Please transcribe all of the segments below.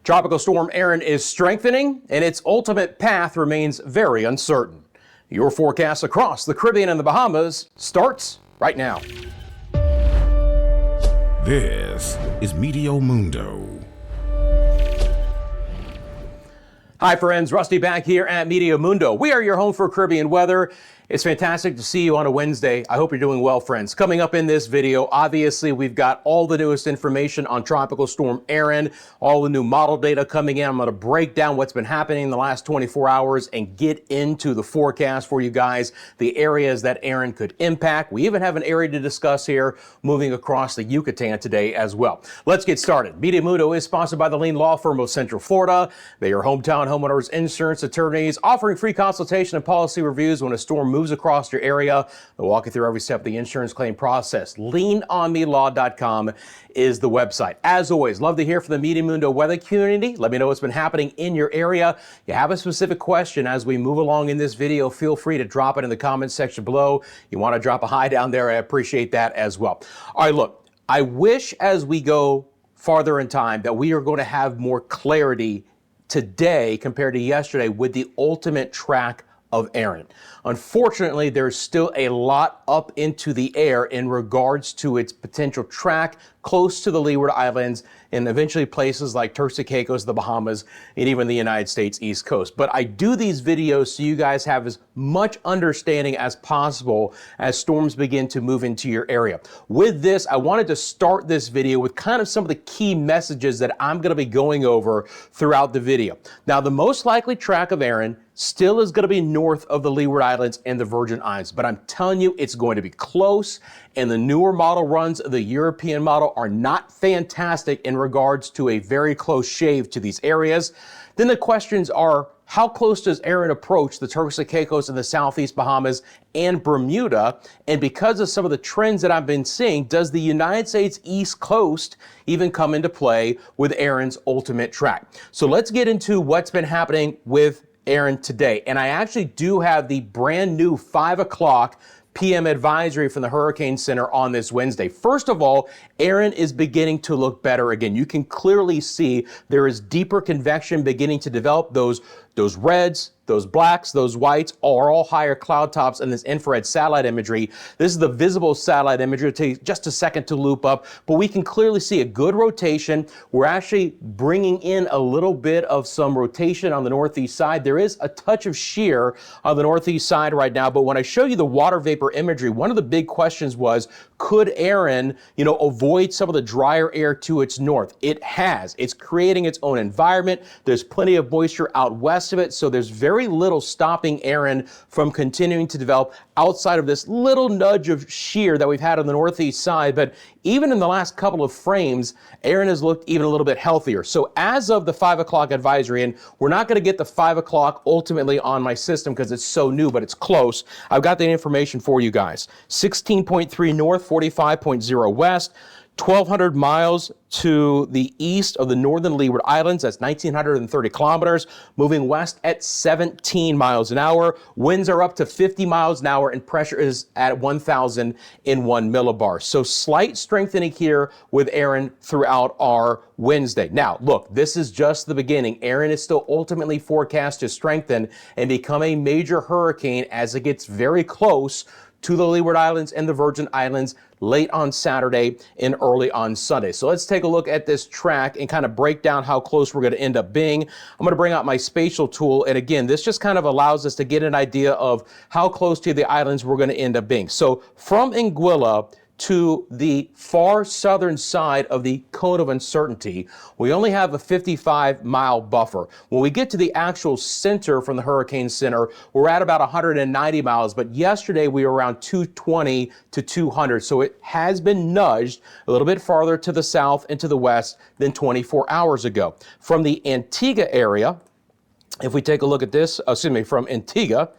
Tropical storm Erin is strengthening, and its ultimate path remains very uncertain. Your forecast across the Caribbean and the Bahamas starts right now. This is Meteo Mundo. Hi friends, Rusty back here at Meteo Mundo. We are your home for Caribbean weather. It's fantastic to see you on a Wednesday. I hope you're doing well, friends. Coming up in this video, obviously we've got all the newest information on Tropical Storm Erin, all the new model data coming in. I'm going to break down what's been happening in the last 24 hours and get into the forecast for you guys, the areas that Erin could impact. We even have an area to discuss here moving across the Yucatan today as well. Let's get started. Meteo Mundo is sponsored by the Lean Law Firm of Central Florida. They are hometown homeowners insurance attorneys offering free consultation and policy reviews when a storm moves across your area. They'll walk you through every step of the insurance claim process. LeanOnMeLaw.com is the website. As always, love to hear from the Meteo Mundo weather community. Let me know what's been happening in your area. If you have a specific question as we move along in this video, feel free to drop it in the comments section below. You want to drop a hi down there, I appreciate that as well. All right, look, I wish as we go farther in time that we are going to have more clarity today compared to yesterday with the ultimate track of Erin. Unfortunately, there's still a lot up into the air in regards to its potential track close to the Leeward Islands and eventually places like Turks and Caicos, the Bahamas, and even the United States East Coast. But I do these videos so you guys have as much understanding as possible as storms begin to move into your area. With this, I wanted to start this video with kind of some of the key messages that I'm going to be going over throughout the video. Now, the most likely track of Erin still is going to be north of the Leeward Islands and the Virgin Islands, but I'm telling you it's going to be close, and the newer model runs of the European model are not fantastic in regards to a very close shave to these areas. Then the questions are, how close does Erin approach the Turks and Caicos and the Southeast Bahamas and Bermuda? And because of some of the trends that I've been seeing, does the United States East Coast even come into play with Erin's ultimate track? So let's get into what's been happening with Erin today. And I actually do have the brand new 5 o'clock p.m. advisory from the Hurricane Center on this Wednesday. First of all, Erin is beginning to look better again. You can clearly see there is deeper convection beginning to develop. Those reds, those blacks, those whites are all higher cloud tops in this infrared satellite imagery. This is the visible satellite imagery. It'll take just a second to loop up, but we can clearly see a good rotation. We're actually bringing in a little bit of some rotation on the northeast side. There is a touch of shear on the northeast side right now, but when I show you the water vapor imagery, one of the big questions was, could Erin, avoid some of the drier air to its north? It has. It's creating its own environment. There's plenty of moisture out west of it, so there's very little stopping Erin from continuing to develop outside of this little nudge of shear that we've had on the northeast side. But even in the last couple of frames, Erin has looked even a little bit healthier. So as of the 5 o'clock advisory, and we're not going to get the 5 o'clock ultimately on my system because it's so new, but it's close. I've got the information for you guys. 16.3 north, 45.0 west. 1,200 miles to the east of the northern Leeward Islands. That's 1,930 kilometers, moving west at 17 miles an hour. Winds are up to 50 miles an hour, and pressure is at 1,001 millibars. So slight strengthening here with Erin throughout our Wednesday. Now, look, this is just the beginning. Erin is still ultimately forecast to strengthen and become a major hurricane as it gets very close to the Leeward Islands and the Virgin Islands late on Saturday and early on Sunday. So let's take a look at this track and kind of break down how close we're going to end up being. I'm going to bring out my spatial tool. And again, this just kind of allows us to get an idea of how close to the islands we're going to end up being. So from Anguilla to the far southern side of the cone of uncertainty, we only have a 55-mile buffer. When we get to the actual center from the Hurricane Center, we're at about 190 miles, but yesterday we were around 220 to 200, so it has been nudged a little bit farther to the south and to the west than 24 hours ago. From the Antigua area, if we take a look at this, from Antigua,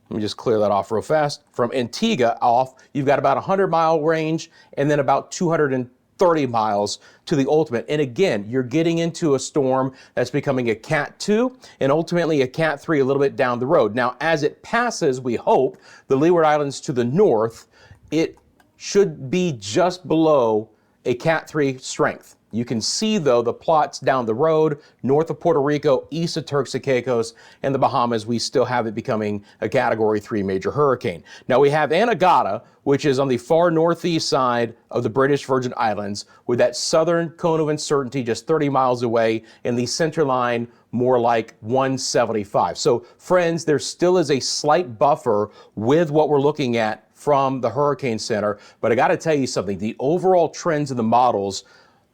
let me just clear that off real fast. From Antigua off, you've got about 100-mile range and then about 230 miles to the ultimate. And again, you're getting into a storm that's becoming a Cat 2 and ultimately a Cat 3 a little bit down the road. Now, as it passes, we hope, the Leeward Islands to the north, it should be just below a Cat 3 strength. You can see, though, the plots down the road, north of Puerto Rico, east of Turks and Caicos, and the Bahamas. We still have it becoming a Category 3 major hurricane. Now we have Anegada, which is on the far northeast side of the British Virgin Islands, with that southern cone of uncertainty just 30 miles away, and the center line more like 175. So, friends, there still is a slight buffer with what we're looking at from the Hurricane Center, but I got to tell you something. The overall trends in the models,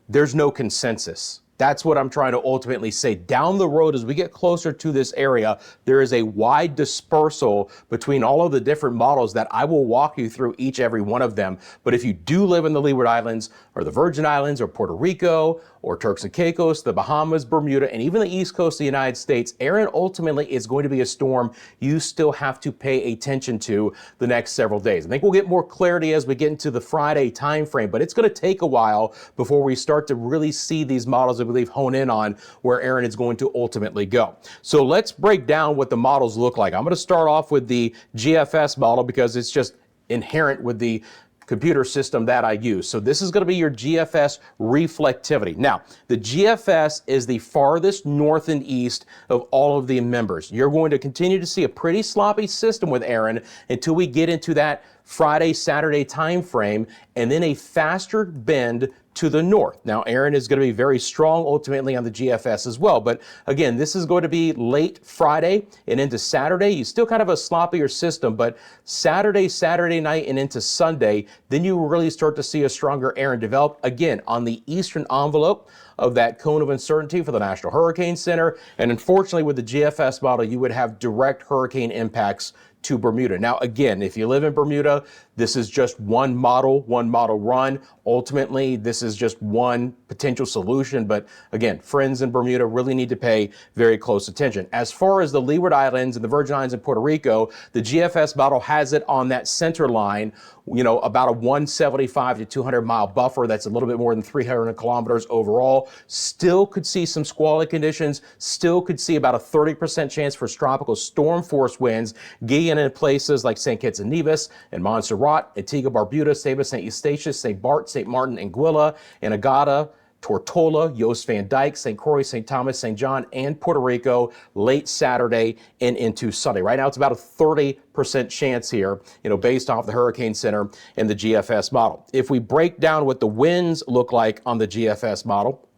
there's no consensus. That's what I'm trying to ultimately say. Down the road, as we get closer to this area, there is a wide dispersal between all of the different models that I will walk you through each every one of them. But if you do live in the Leeward Islands or the Virgin Islands or Puerto Rico or Turks and Caicos, the Bahamas, Bermuda, and even the East Coast of the United States, Erin ultimately is going to be a storm you still have to pay attention to the next several days. I think we'll get more clarity as we get into the Friday time frame, but it's going to take a while before we start to really see these models, I believe, hone in on where Erin is going to ultimately go. So let's break down what the models look like. I'm going to start off with the GFS model because it's just inherent with the computer system that I use. So this is going to be your GFS reflectivity. Now, the GFS is the farthest north and east of all of the members. You're going to continue to see a pretty sloppy system with Erin until we get into that Friday, Saturday time frame, and then a faster bend to the north. Now, Erin is going to be very strong ultimately on the GFS as well. But again, this is going to be late Friday and into Saturday. You still kind of a sloppier system, but Saturday night and into Sunday, then you really start to see a stronger Erin develop again on the eastern envelope of that cone of uncertainty for the National Hurricane Center. And unfortunately, with the GFS model, you would have direct hurricane impacts to Bermuda. Now, again, if you live in Bermuda, this is just one model run. Ultimately, this is just one potential solution. But again, friends in Bermuda really need to pay very close attention. As far as the Leeward Islands and the Virgin Islands and Puerto Rico, the GFS model has it on that center line, you know, about a 175 to 200 mile buffer. That's a little bit more than 300 kilometers overall. Still could see some squally conditions, still could see about a 30% chance for tropical storm force winds, getting in places like St. Kitts and Nevis and Montserrat, Antigua, Barbuda, Saba, St. Eustatius, St. Bart, St. Martin, Anguilla, Anegada, Tortola, Yost Van Dyke, St. Croix, St. Thomas, St. John, and Puerto Rico late Saturday and into Sunday. Right now, it's about a 30% chance here, you know, based off the Hurricane Center and the GFS model. If we break down what the winds look like on the GFS model,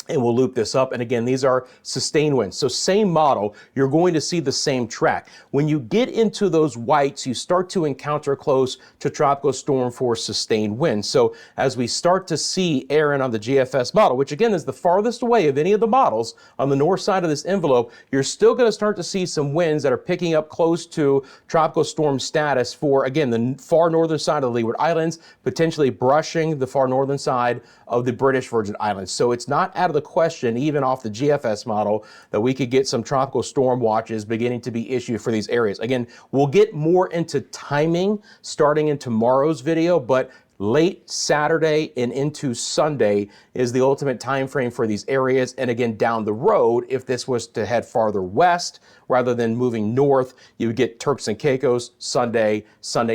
and we'll loop this up. And again, these are sustained winds. So same model, you're going to see the same track. When you get into those whites, you start to encounter close to tropical storm force sustained winds. So as we start to see Erin on the GFS model, which again is the farthest away of any of the models on the north side of this envelope, you're still going to start to see some winds that are picking up close to tropical storm status for, again, the far northern side of the Leeward Islands, potentially brushing the far northern side of the British Virgin Islands. So it's not out of the question, even off the GFS model, that we could get some tropical storm watches beginning to be issued for these areas. Again, we'll get more into timing starting in tomorrow's video, but late Saturday and into Sunday is the ultimate time frame for these areas. And again, down the road, if this was to head farther west rather than moving north, you would get Turks and Caicos Sunday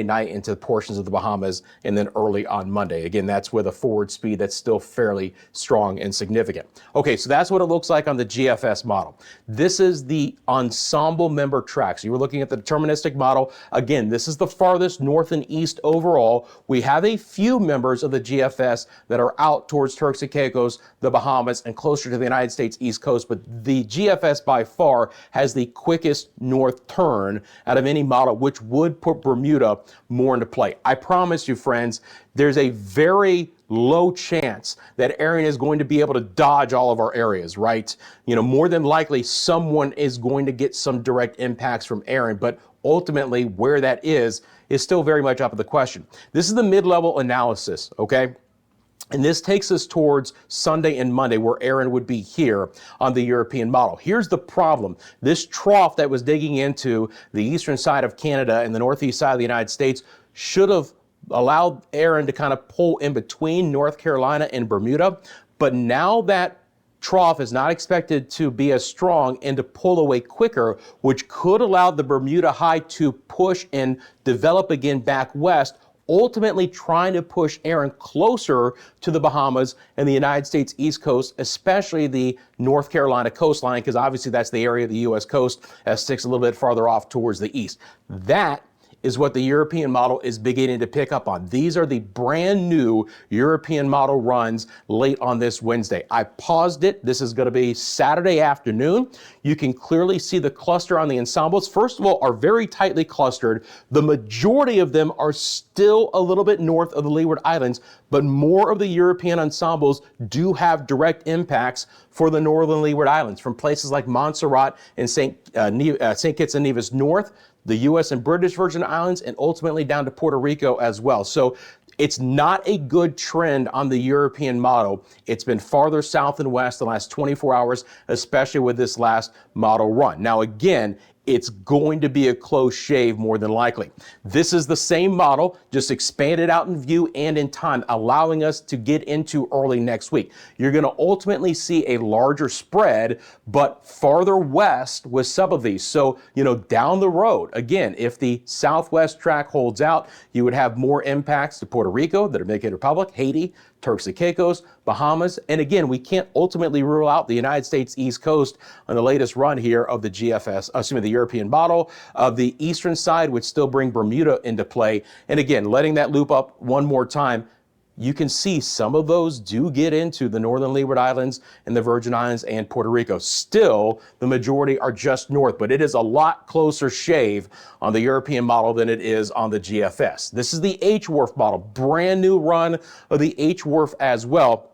night into portions of the Bahamas, and then early on Monday. Again, that's with a forward speed that's still fairly strong and significant. Okay, so that's what it looks like on the GFS model. This is the ensemble member track. So you were looking at the deterministic model. Again, this is the farthest north and east overall. We have a few members of the GFS that are out towards Turks and Caicos, the Bahamas, and closer to the United States East Coast, but the GFS by far has the quickest north turn out of any model, which would put Bermuda more into play. I promise you, friends, there's a very low chance that Erin is going to be able to dodge all of our areas, right? You know, more than likely someone is going to get some direct impacts from Erin, but ultimately where that is still very much up in the question. This is the mid-level analysis, okay? And this takes us towards Sunday and Monday, where Erin would be here on the European model. Here's the problem. This trough that was digging into the eastern side of Canada and the northeast side of the United States should have allowed Erin to kind of pull in between North Carolina and Bermuda. But now that trough is not expected to be as strong and to pull away quicker, which could allow the Bermuda high to push and develop again back west. ultimately trying to push Aaron closer to the Bahamas and the United States East Coast, especially the North Carolina coastline, because obviously that's the area of the U.S. coast that sticks a little bit farther off towards the east. That is what the European model is beginning to pick up on. These are the brand new European model runs late on this Wednesday. I paused it. This is going to be Saturday afternoon. You can clearly see the cluster on the ensembles. First of all, are very tightly clustered. The majority of them are still a little bit north of the Leeward Islands, but more of the European ensembles do have direct impacts for the northern Leeward Islands, from places like Montserrat and St. Kitts and Nevis North, the U.S. and British Virgin Islands, and ultimately down to Puerto Rico as well. So it's not a good trend on the European model. It's been farther south and west the last 24 hours, especially with this last model run. Now, again, it's going to be a close shave more than likely. This is the same model, just expanded out in view and in time, allowing us to get into early next week. You're going to ultimately see a larger spread, but farther west with some of these. So, down the road, again, if the southwest track holds out, you would have more impacts to Puerto Rico, the Dominican Republic, Haiti, Turks and Caicos, Bahamas. And again, we can't ultimately rule out the United States East Coast on the latest run here of the the European model. Of the eastern side would still bring Bermuda into play. And again, letting that loop up one more time, you can see some of those do get into the northern Leeward Islands and the Virgin Islands and Puerto Rico. Still, the majority are just north, but it is a lot closer shave on the European model than it is on the GFS. This is the H-WRF model, brand new run of the H-WRF as well.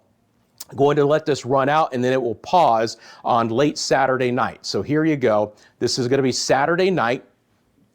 Going to let this run out, and then it will pause on late Saturday night. So here you go. This is going to be Saturday night.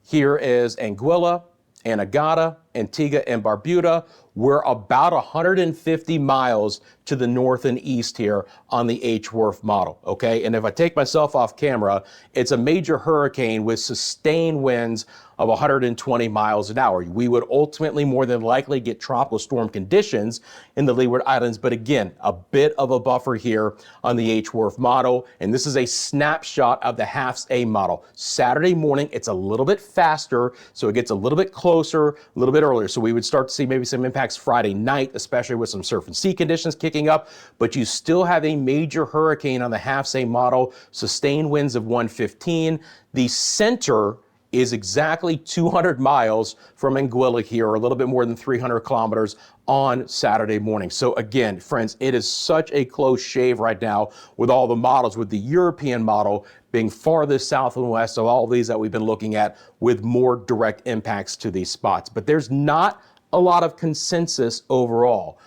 Here is Anguilla, Anegada, Antigua and Barbuda. We're about 150 miles to the north and east here on the H-WRF model, okay? And if I take myself off camera, it's a major hurricane with sustained winds of 120 miles an hour. We would ultimately more than likely get tropical storm conditions in the Leeward Islands, but again, a bit of a buffer here on the H-WRF model. And this is a snapshot of the HAFS-A model. Saturday morning, it's a little bit faster, so it gets a little bit closer, a little bit earlier. So we would start to see maybe some impacts Friday night, especially with some surf and sea conditions kicking up, but you still have a major hurricane on the HAFS-A model, sustained winds of 115. The center is exactly 200 miles from Anguilla here, or a little bit more than 300 kilometers on Saturday morning. So again, friends, it is such a close shave right now with all the models, with the European model being farthest south and west of all these that we've been looking at, with more direct impacts to these spots. But there's not a lot of consensus overall.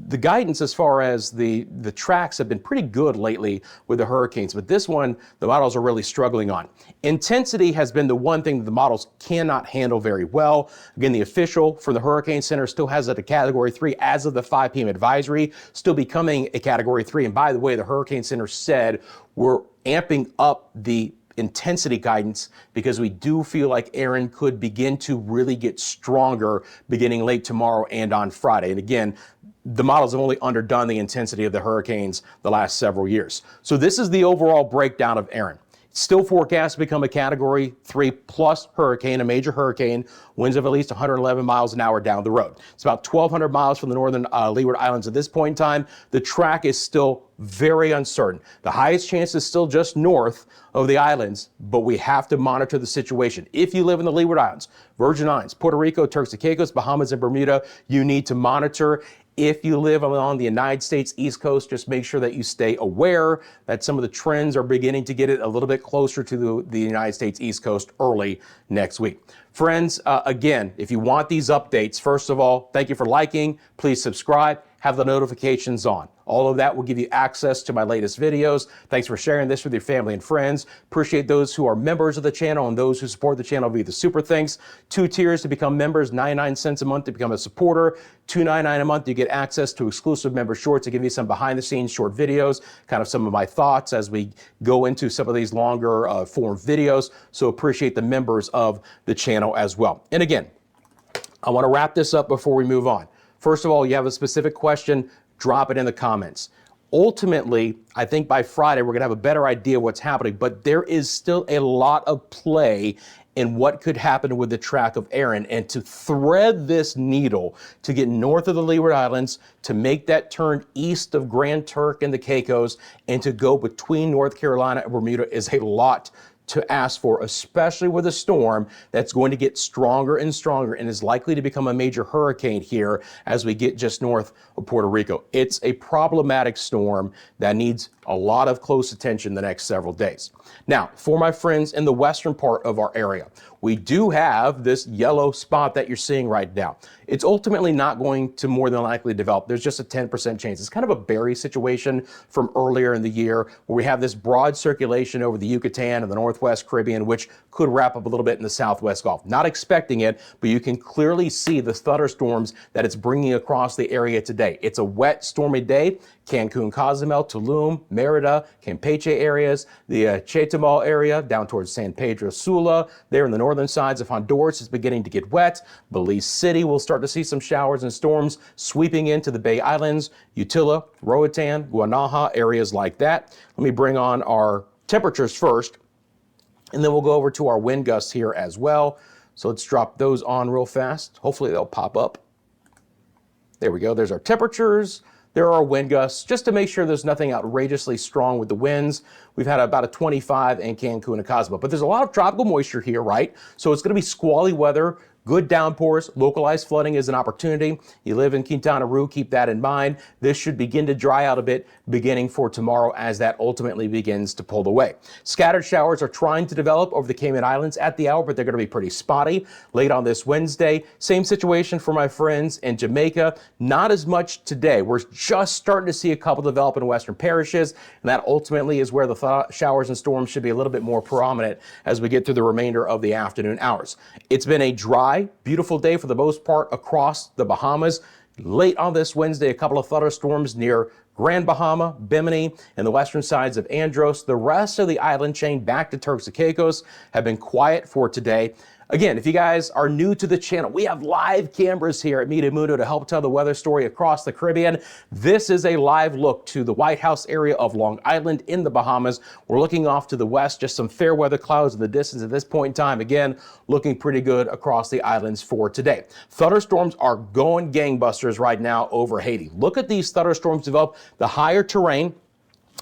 The guidance as far as the tracks have been pretty good lately with the hurricanes, but this one, the models are really struggling on. Intensity has been the one thing that the models cannot handle very well. Again, the official for the Hurricane Center still has it a Category 3 as of the 5 p.m. advisory, still becoming a Category 3. And by the way, the Hurricane Center said we're amping up the intensity guidance because we do feel like Aaron could begin to really get stronger beginning late tomorrow and on Friday. And again, the models have only underdone the intensity of the hurricanes the last several years. So this is the overall breakdown of Aaron. Still forecast to become a Category 3 plus hurricane, a major hurricane, winds of at least 111 miles an hour down the road. It's about 1,200 miles from the northern Leeward Islands at this point in time. The track is still very uncertain. The highest chance is still just north of the islands, but we have to monitor the situation. If you live in the Leeward Islands, Virgin Islands, Puerto Rico, Turks and Caicos, Bahamas, and Bermuda, you need to monitor. If you live along the United States East Coast, just make sure that you stay aware that some of the trends are beginning to get it a little bit closer to the United States East Coast early next week. Friends, again, if you want these updates, first of all, thank you for liking. Please subscribe, have the notifications on. All of that will give you access to my latest videos. Thanks for sharing this with your family and friends. Appreciate those who are members of the channel and those who support the channel via the super thanks. 2 tiers to become members, 99 cents a month to become a supporter, $2.99 a month. You get access to exclusive member shorts to give you some behind the scenes short videos, kind of some of my thoughts as we go into some of these longer form videos. So appreciate the members of the channel as well. And again, I want to wrap this up before we move on. First of all, you have a specific question, drop it in the comments. Ultimately, I think by Friday, we're going to have a better idea what's happening, but there is still a lot of play in what could happen with the track of Aaron, and to thread this needle to get north of the Leeward Islands, to make that turn east of Grand Turk and the Caicos, and to go between North Carolina and Bermuda is a lot to ask for, especially with a storm that's going to get stronger and stronger and is likely to become a major hurricane here as we get just north of Puerto Rico. It's a problematic storm that needs a lot of close attention the next several days. Now, for my friends in the western part of our area, we do have this yellow spot that you're seeing right now. It's ultimately not going to more than likely develop. There's just a 10% chance. It's kind of a Barry situation from earlier in the year where we have this broad circulation over the Yucatan and the Northwest Caribbean, which could wrap up a little bit in the Southwest Gulf. Not expecting it, but you can clearly see the thunderstorms that it's bringing across the area today. It's a wet, stormy day. Cancun, Cozumel, Tulum, Merida, Campeche areas, the Chetumal area down towards San Pedro Sula. There in the northern sides of Honduras is beginning to get wet. Belize City will start to see some showers and storms sweeping into the Bay Islands, Utila, Roatan, Guanaja, areas like that. Let me bring on our temperatures first, and then we'll go over to our wind gusts here as well. So let's drop those on real fast. Hopefully they'll pop up. There we go. There's our temperatures. There are wind gusts, just to make sure there's nothing outrageously strong with the winds. We've had about a 25 in Cancun and Cozumel, but there's a lot of tropical moisture here, right? So it's going to be squally weather, good downpours, localized flooding is an opportunity. You live in Quintana Roo, keep that in mind. This should begin to dry out a bit beginning for tomorrow as that ultimately begins to pull away. Scattered showers are trying to develop over the Cayman Islands at the hour, but they're going to be pretty spotty late on this Wednesday. Same situation for my friends in Jamaica. Not as much today. We're just starting to see a couple develop in western parishes, and that ultimately is where the showers and storms should be a little bit more prominent as we get through the remainder of the afternoon hours. It's been a dry, beautiful day for the most part across the Bahamas. Late on this Wednesday, a couple of thunderstorms near Grand Bahama, Bimini, and the western sides of Andros. The rest of the island chain back to Turks and Caicos have been quiet for today. Again, if you guys are new to the channel, we have live cameras here at Meteo Mundo to help tell the weather story across the Caribbean. This is a live look to the White House area of Long Island in the Bahamas. We're looking off to the west, just some fair weather clouds in the distance at this point in time. Again, looking pretty good across the islands for today. Thunderstorms are going gangbusters right now over Haiti. Look at these thunderstorms develop. The higher terrain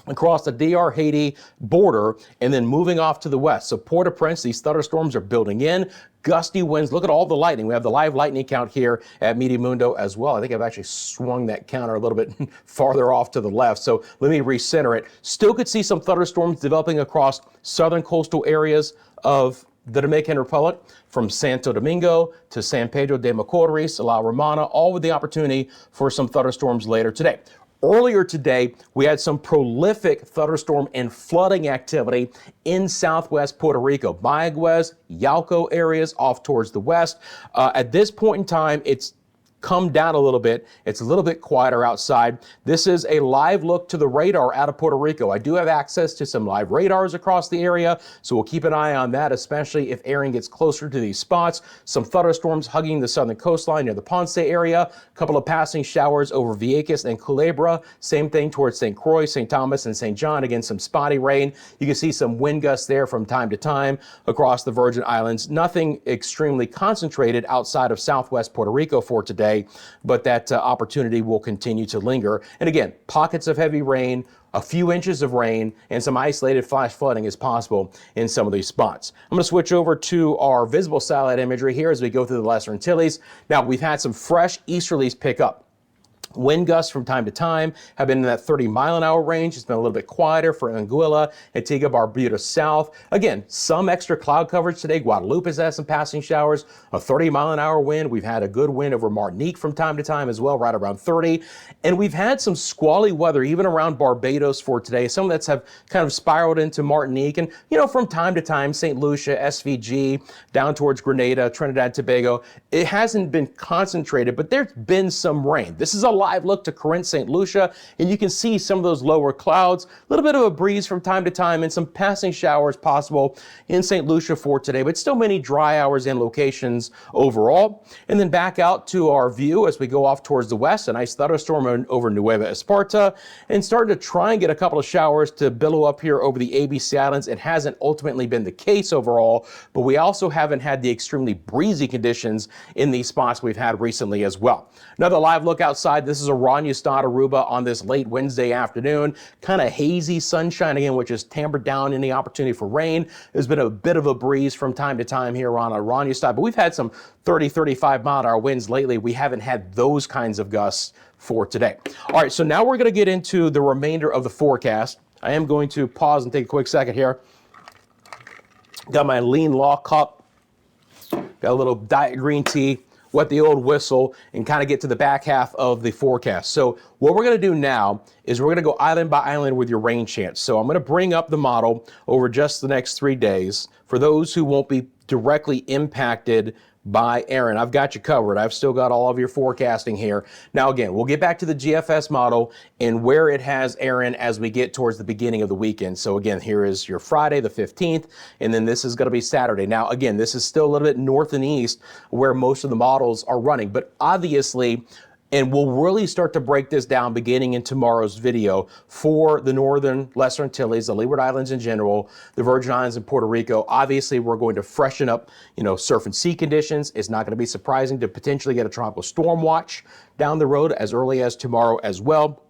across the DR-Haiti border and then moving off to the west. So Port-au-Prince, these thunderstorms are building in. Gusty winds. Look at all the lightning. We have the live lightning count here at Meteo Mundo as well. I think I've actually swung that counter a little bit farther off to the left. So let me recenter it. Still could see some thunderstorms developing across southern coastal areas of the Dominican Republic, from Santo Domingo to San Pedro de Macorís, La Romana, all with the opportunity for some thunderstorms later today. Earlier today, we had some prolific thunderstorm and flooding activity in southwest Puerto Rico, Mayagüez, Yauco areas off towards the west. At this point in time, it's come down a little bit. It's a little bit quieter outside. This is a live look to the radar out of Puerto Rico. I do have access to some live radars across the area, so we'll keep an eye on that, especially if Aaron gets closer to these spots. Some thunderstorms hugging the southern coastline near the Ponce area. A couple of passing showers over Vieques and Culebra. Same thing towards St. Croix, St. Thomas, and St. John. Again, some spotty rain. You can see some wind gusts there from time to time across the Virgin Islands. Nothing extremely concentrated outside of southwest Puerto Rico for today, but that opportunity will continue to linger. And again, pockets of heavy rain, a few inches of rain, and some isolated flash flooding is possible in some of these spots. I'm going to switch over to our visible satellite imagery here as we go through the Lesser Antilles. Now, we've had some fresh easterlies pick up. Wind gusts from time to time have been in that 30-mile-an-hour range. It's been a little bit quieter for Anguilla, Antigua, Barbuda South. Again, some extra cloud coverage today. Guadalupe has had some passing showers, a 30-mile-an-hour wind. We've had a good wind over Martinique from time to time as well, right around 30. And we've had some squally weather even around Barbados for today. Some that's have kind of spiraled into Martinique. And, you know, from time to time, St. Lucia, SVG, down towards Grenada, Trinidad, Tobago. It hasn't been concentrated, but there's been some rain. This is a live look to Corinth, St. Lucia, and you can see some of those lower clouds, a little bit of a breeze from time to time, and some passing showers possible in St. Lucia for today, but still many dry hours and locations overall. And then back out to our view as we go off towards the west, a nice thunderstorm over Nueva Esparta, and starting to try and get a couple of showers to billow up here over the ABC Islands. It hasn't ultimately been the case overall, but we also haven't had the extremely breezy conditions in these spots we've had recently as well. Another live look outside. This is Oranjestad, Aruba on this late Wednesday afternoon. Kind of hazy sunshine again, which has tampered down any opportunity for rain. There's been a bit of a breeze from time to time here on Oranjestad, but we've had some 30, 35 mile-an-hour winds lately. We haven't had those kinds of gusts for today. All right, so now we're going to get into the remainder of the forecast. I am going to pause and take a quick second here. Got my lean law cup, got a little diet green tea, wet the old whistle, and kind of get to the back half of the forecast. So what we're going to do now is we're going to go island by island with your rain chance. So I'm going to bring up the model over just the next 3 days for those who won't be directly impacted by Aaron. I've got you covered. I've still got all of your forecasting here. Now again, we'll get back to the GFS model and where it has Aaron as we get towards the beginning of the weekend. So again, here is your Friday the 15th, and then this is going to be Saturday. Now again, this is still a little bit north and east where most of the models are running, but obviously, and we'll really start to break this down beginning in tomorrow's video for the Northern Lesser Antilles, the Leeward Islands in general, the Virgin Islands and Puerto Rico. Obviously, we're going to freshen up, surf and sea conditions. It's not going to be surprising to potentially get a tropical storm watch down the road as early as tomorrow as well.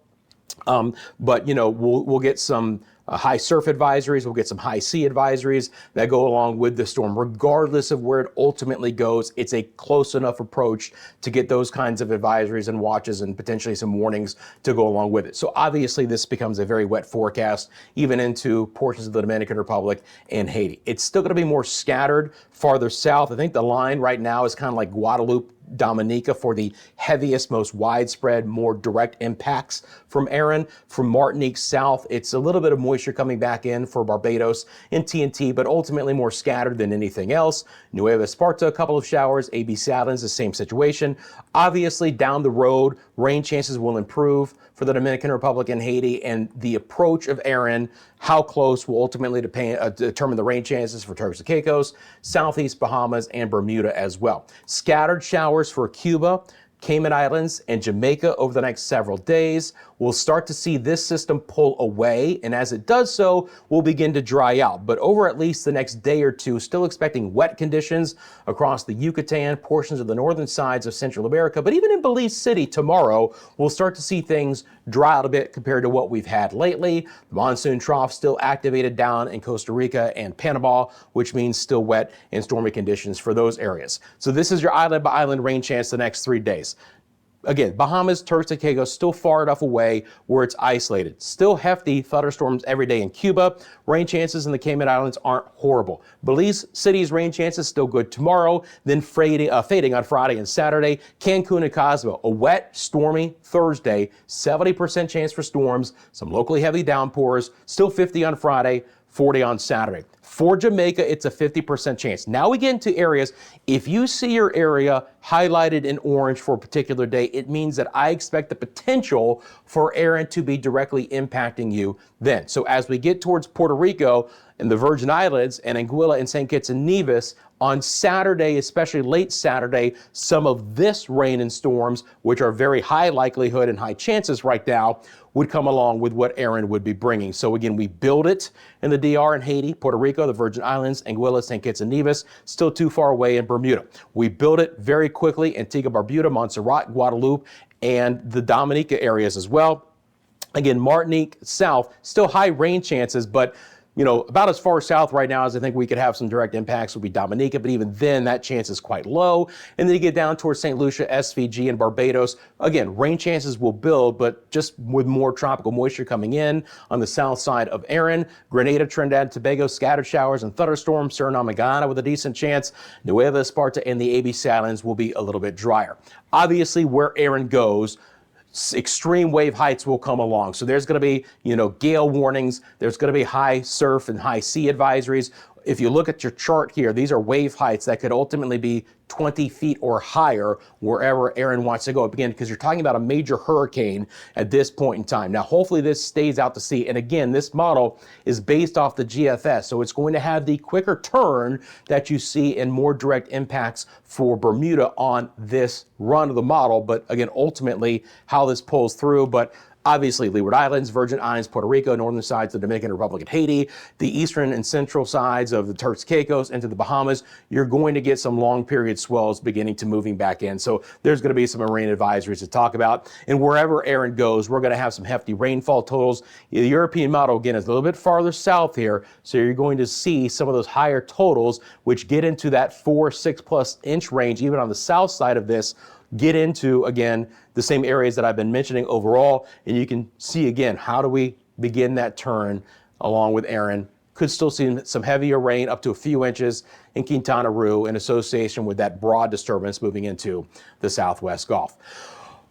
But we'll get some high surf advisories, we'll get some high sea advisories that go along with the storm. Regardless of where it ultimately goes, it's a close enough approach to get those kinds of advisories and watches and potentially some warnings to go along with it. So obviously this becomes a very wet forecast, even into portions of the Dominican Republic and Haiti. It's still going to be more scattered farther south. I think the line right now is kind of like Guadeloupe, Dominica for the heaviest, most widespread, more direct impacts from Aaron. From Martinique south, it's a little bit of moisture coming back in for Barbados and TNT, but ultimately more scattered than anything else. Nueva Esparta, a couple of showers. ABC Islands, the same situation. Obviously, down the road, rain chances will improve for the Dominican Republic and Haiti, and the approach of Aaron, how close will ultimately determine the rain chances for Turks and Caicos, Southeast Bahamas, and Bermuda as well. Scattered showers for Cuba, Cayman Islands, and Jamaica over the next several days. We'll start to see this system pull away, and as it does so, we'll begin to dry out. But over at least the next day or two, still expecting wet conditions across the Yucatan, portions of the northern sides of Central America. But even in Belize City tomorrow, we'll start to see things dry out a bit compared to what we've had lately. The monsoon trough still activated down in Costa Rica and Panama, which means still wet and stormy conditions for those areas. So this is your island by island rain chance the next 3 days. Again, Bahamas, Turks and Caicos, still far enough away where it's isolated. Still hefty thunderstorms every day in Cuba. Rain chances in the Cayman Islands aren't horrible. Belize City's rain chances still good tomorrow, then fading on Friday and Saturday. Cancun and Cozumel, a wet, stormy Thursday, 70% chance for storms, some locally heavy downpours, still 50 on Friday, 40 on Saturday. For Jamaica, it's a 50% chance. Now we get into areas. If you see your area highlighted in orange for a particular day, it means that I expect the potential for Aaron to be directly impacting you then. So as we get towards Puerto Rico and the Virgin Islands and Anguilla and St. Kitts and Nevis, on Saturday, especially late Saturday, some of this rain and storms, which are very high likelihood and high chances right now, would come along with what Aaron would be bringing. So again, we build it in the DR and Haiti, Puerto Rico, the Virgin Islands, Anguilla, St. Kitts and Nevis, still too far away in Bermuda. We build it very quickly, Antigua, Barbuda, Montserrat, Guadeloupe, and the Dominica areas as well. Again, Martinique south, still high rain chances, but about as far south right now as I think we could have some direct impacts would be Dominica, but even then that chance is quite low. And then you get down towards St. Lucia, SVG, and Barbados. Again, rain chances will build, but just with more tropical moisture coming in on the south side of Aaron. Grenada, Trinidad, Tobago, scattered showers and thunderstorms. Suriname and Guyana with a decent chance. Nueva Esparta and the ABC Islands will be a little bit drier. Obviously, where Aaron goes, extreme wave heights will come along. So there's going to be, gale warnings. There's going to be high surf and high sea advisories. if you look at your chart here, these are wave heights that could ultimately be 20 feet or higher wherever Aaron wants to go. Again, because you're talking about a major hurricane at this point in time. Now, hopefully this stays out to sea. And again, this model is based off the GFS, so it's going to have the quicker turn that you see in more direct impacts for Bermuda on this run of the model. But again, ultimately how this pulls through. But obviously, Leeward Islands, Virgin Islands, Puerto Rico, northern sides of the Dominican Republic and Haiti, the eastern and central sides of the Turks and Caicos into the Bahamas, you're going to get some long period swells beginning to moving back in. So there's going to be some marine advisories to talk about. And wherever Aaron goes, we're going to have some hefty rainfall totals. The European model, again, is a little bit farther south here. So you're going to see some of those higher totals, which get into that 6+ inch range, even on the south side of this, get into, again, the same areas that I've been mentioning overall. And you can see, again, how do we begin that turn along with Aaron. Could still see some heavier rain up to a few inches in Quintana Roo in association with that broad disturbance moving into the Southwest Gulf.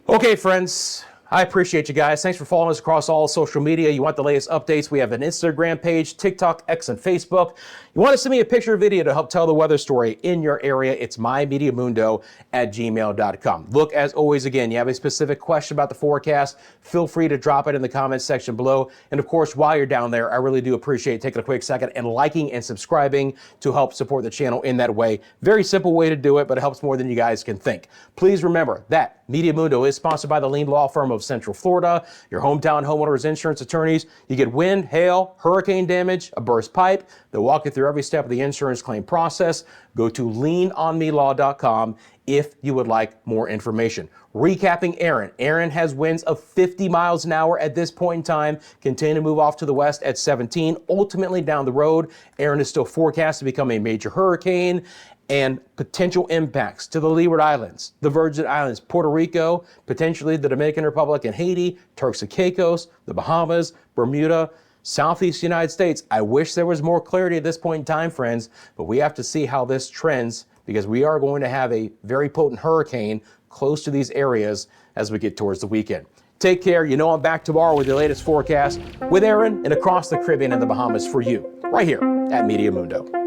Okay, friends. I appreciate you guys. Thanks for following us across all social media. You want the latest updates? We have an Instagram page, TikTok, X, and Facebook. You want to send me a picture or video to help tell the weather story in your area? It's mymeteomundo@gmail.com. Look, as always, again, you have a specific question about the forecast, feel free to drop it in the comments section below. And of course, while you're down there, I really do appreciate taking a quick second and liking and subscribing to help support the channel in that way. Very simple way to do it, but it helps more than you guys can think. Please remember that Meteo Mundo is sponsored by the Lean Law Firm of Central Florida, your hometown homeowners insurance attorneys. You get wind, hail, hurricane damage, a burst pipe. They'll walk you through every step of the insurance claim process. Go to leanonmelaw.com if you would like more information. Recapping Aaron. Aaron has winds of 50 miles an hour at this point in time, continue to move off to the west at 17. Ultimately down the road, Aaron is still forecast to become a major hurricane, and potential impacts to the Leeward Islands, the Virgin Islands, Puerto Rico, potentially the Dominican Republic and Haiti, Turks and Caicos, the Bahamas, Bermuda, Southeast United States. I wish there was more clarity at this point in time, friends, but we have to see how this trends, because we are going to have a very potent hurricane close to these areas as we get towards the weekend. Take care. You know I'm back tomorrow with the latest forecast with Aaron and across the Caribbean and the Bahamas for you, right here at Meteo Mundo.